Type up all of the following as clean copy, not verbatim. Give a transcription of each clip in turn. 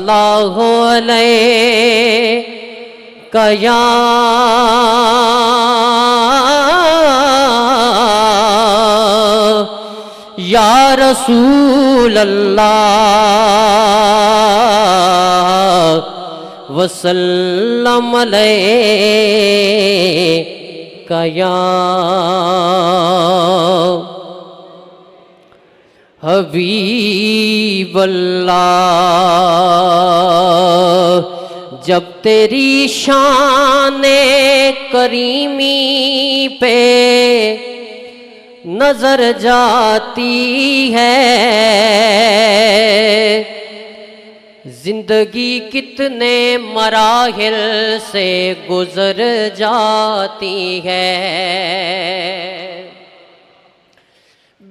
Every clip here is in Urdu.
اللہ علیہ یا رسول اللہ وسلم علیہ یا حبیب اللہ۔ جب تیری شان کریمی پہ نظر جاتی ہے، زندگی کتنے مراحل سے گزر جاتی ہے،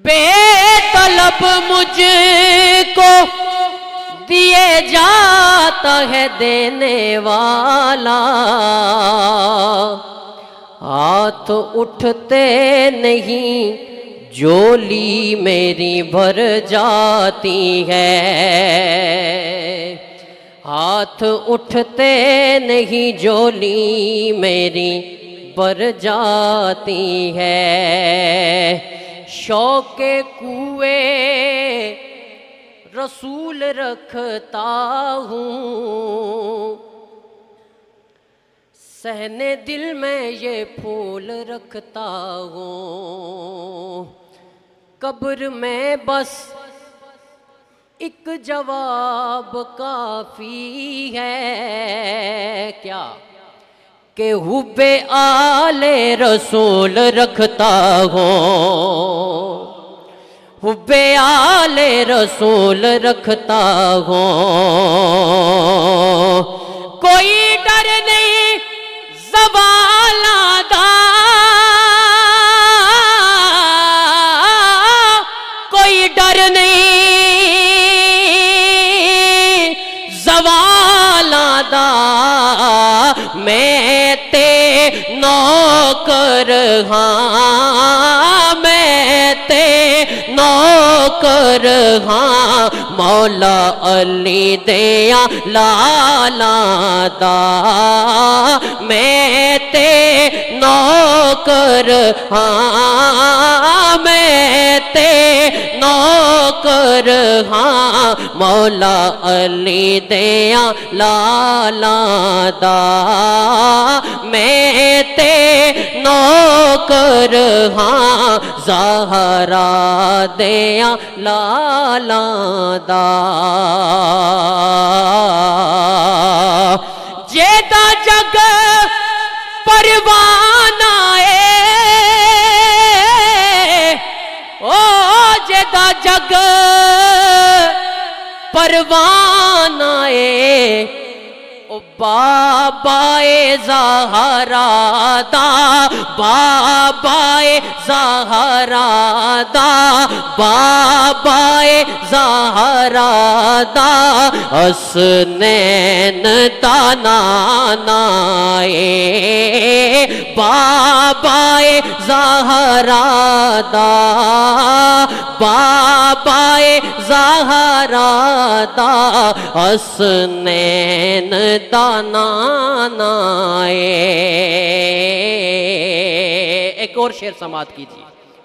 بے طلب مجھ کو دیے جاتا ہے دینے والا، ہاتھ اٹھتے نہیں جولی میری بھر جاتی ہے، ہاتھ اٹھتے نہیں جولی میری بھر جاتی ہے، شوق کوئے رسول رکھتا ہوں، سہنے دل میں یہ پھول رکھتا ہوں، قبر میں بس ایک جواب کافی ہے، کیا کہ حب آل رسول رکھتا ہوں، حب آل رسول رکھتا ہوں، کوئی ڈر نہیں زوالہ دا، کوئی ڈر نہیں زوالہ دا، میں تے نوکر ہاں، میں تے نوکر ہاں، مولا علی دیا لالا دا، میں تے نوکر ہاں، میں تے نوکر ہاں، مولا علی دیا لالا دا، میں تے نوکر ہاں، زہرا دیا لالا دا، جیدہ جگ پروانہ او جیدہ جگ پروانہ او بابائے زہرا دا، بابائے زہرا دا، بابائے زہرا دا، حسنین دا نانا بابائے زہرا دا، بابائے زہرا دا، حسنین دا نانا۔ ایک اور شعر سماعت کیجیے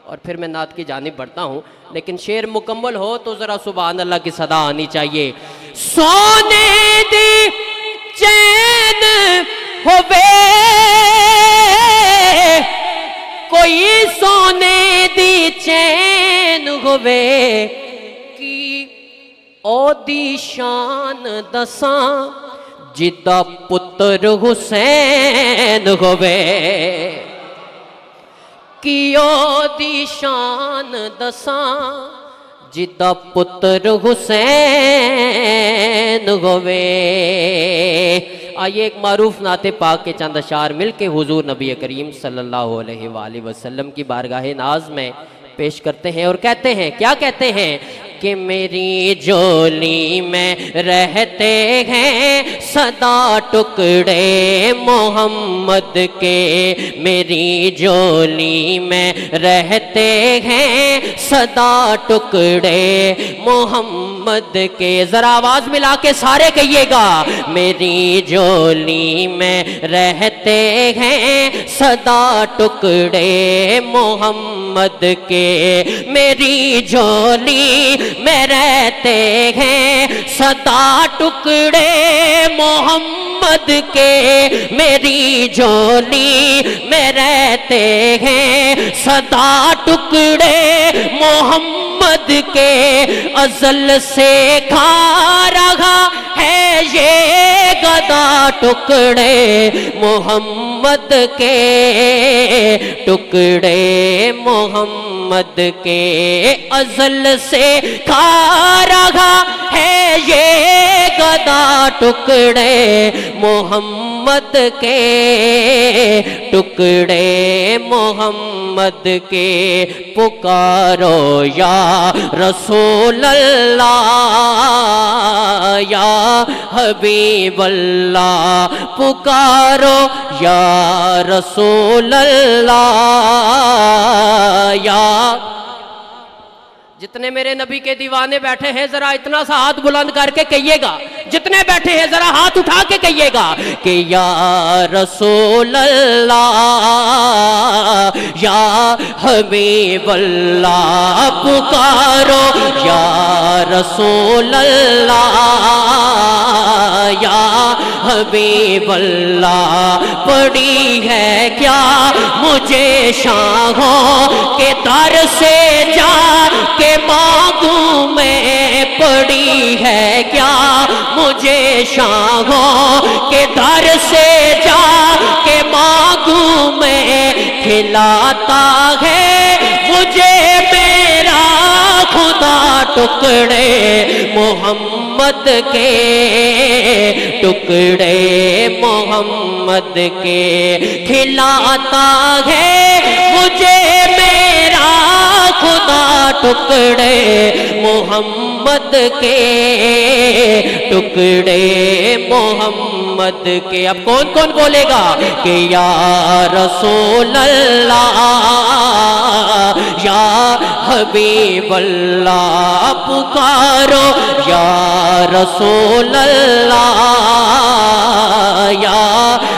اور پھر میں نعت کی جانب بڑھتا ہوں، لیکن شعر مکمل ہو تو ذرا سبحان اللہ کی صدا آنی چاہیے۔ سونے دی چین ہوئے کوئی، سونے دی چین ہوئے کی او دی شان دساں، جدہ پتر حسین ہوئے کیو دی شان دساں، جدہ پتر حسین ہوئے۔ آئیے ایک معروف نعت پاک کے چند اشعار مل کے حضور نبی کریم صلی اللہ علیہ وآلہ وسلم کی بارگاہ ناز میں پیش کرتے ہیں اور کہتے ہیں، کیا کہتے ہیں؟ کہ میری جولی میں رہتے ہیں صدا ٹکڑے محمد کے، میری جولی میں رہتے ہیں صدا ٹکڑے محمد کے۔ ذرا آواز ملا کے سارے کہیے گا، میری جولی میں رہتے ہیں صدا ٹکڑے محمد کے، میری جولی میں رہتے ہیں صدا ٹکڑے محمد کے، میری جولی میں رہتے ہیں صدا ٹکڑے محمد کے، ازل سے کھا رہا ہے یہ گدا ٹکڑے محمد کے، ٹکڑے محمد کے، ازل سے کھا رہا ہے یہ گدا ٹکڑے محمد کے، ٹکڑے محمد کے۔ پکارو یا رسول اللہ یا حبیب اللہ، پکارو یا رسول اللہ یا۔ جتنے میرے نبی کے دیوانے بیٹھے ہیں ذرا اتنا سا ہاتھ بلند کر کے کہیے گا، جتنے بیٹھے ہیں ذرا ہاتھ اٹھا کے کہیے گا کہ یا رسول اللہ یا حبیب اللہ، پکارو یا رسول اللہ یا حبیب اللہ۔ پڑی ہے کیا مجھے شاہوں کے در سے جا کے مانگوں میں، پڑی ہے کیا مجھے شاہوں کے در سے جا کے مانگوں میں، کھلاتا ہے مجھے میرا خدا ٹکڑے محمد کے، ٹکڑے محمد کے، کھلاتا ہے مجھے میرا خدا ٹکڑے محمد کے، ٹکڑے محمد کے۔ اب کون کون بولے گا کہ یا رسول اللہ یا حبیب اللہ، پکارو یا رسول اللہ یا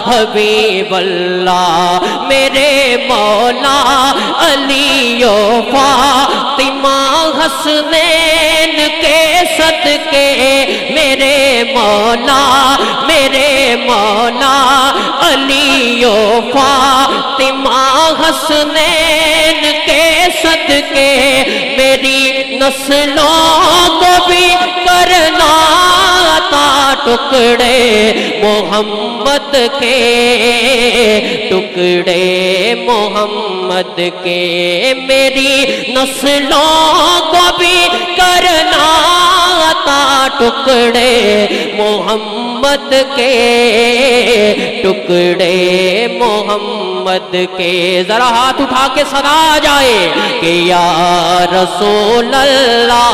حبیب اللہ۔ میرے مولا علی و فاطمہ حسنین کے صدقے، میرے مولا علی و فاطمہ حسنین کے صدقے، میری نسلوں کو بھی کرنا عطا ٹکڑے محمد کے، ٹکڑے محمد کے، میری نسلوں کو بھی کرنا عطا ٹکڑے محمد کے، ٹکڑے محمد کے۔ ذرا ہاتھ اٹھا کے صدا آ جائے کہ یا رسول اللہ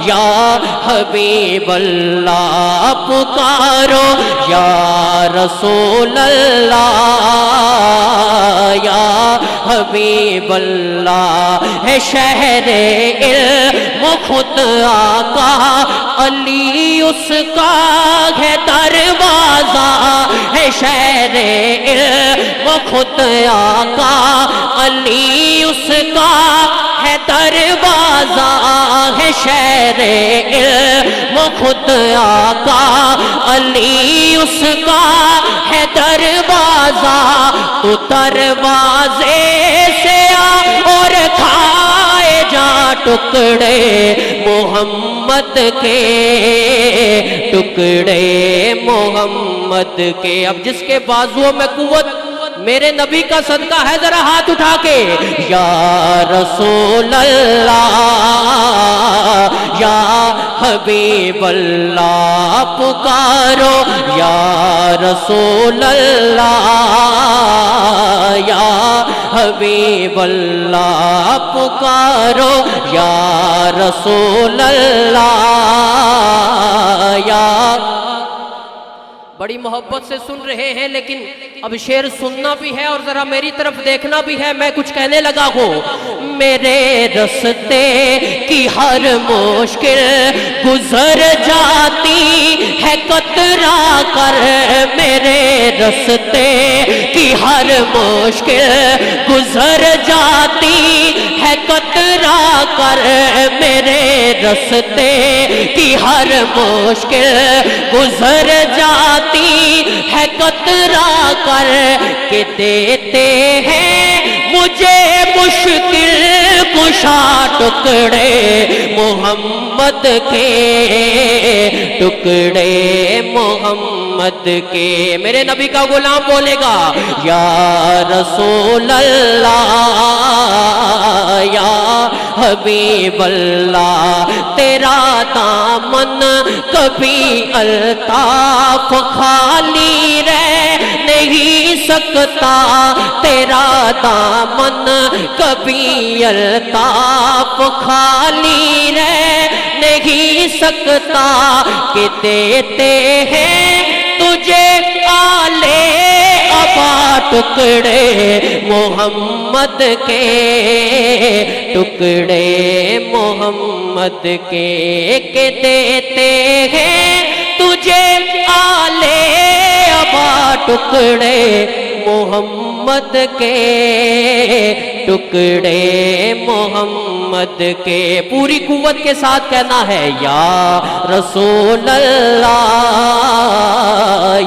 یا حبیب اللہ، پکارو یا رسول اللہ یا حبیب اللہ۔ ہے شہر علم خود آقا علی اس کا ہے دروازہ، ہے شہر علم خود آقا علی اس کا ہے دروازہ، ہے شہر علم خود آقا علی اس کا ہے دروازہ۔ تو دروازے سے آ اور کھائے جا ٹکڑے محمد کے، ٹکڑے محمد کے۔ اب جس کے بازوؤں میں قوت میرے نبی کا صدقہ ہے ذرا ہاتھ اٹھا کے یا رسول اللہ یا حبیب اللہ پکارو یا رسول اللہ یا حبیب اللہ پکارو یا رسول اللہ یا بڑی محبت سے سن رہے ہیں لیکن اب شعر سننا بھی ہے اور ذرا میری طرف دیکھنا بھی ہے. میں کچھ کہنے لگا ہوں. میرے رستے کی ہر مشکل گزر جاتی ہے کترا کر میرے رستے کی ہر مشکل گزر جاتی ہے کترا کر میرے رستے کی ہر مشکل گزر جاتی ہے کترا کر کے دیتے ہیں مجھے مشکل کشا ٹکڑے محمد کے ٹکڑے محمد کے. میرے نبی کا غلام بولے گا یا رسول اللہ یا حبیب اللہ تیرا دامن کبھی الطاف خالی رہ نہیں سکتا تیرا دامن کبھی الطاف خالی رہ نہیں سکتا کہ دیتے ہیں تجھے آلے ابا ٹکڑے محمد کے ٹکڑے محمد کے کہ دیتے ہیں تجھے آلے ابا ٹکڑے محمد کے ٹکڑے محمد کے. پوری قوت کے ساتھ کہنا ہے یا رسول اللہ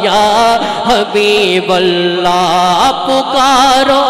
یا حبیب اللہ پکارو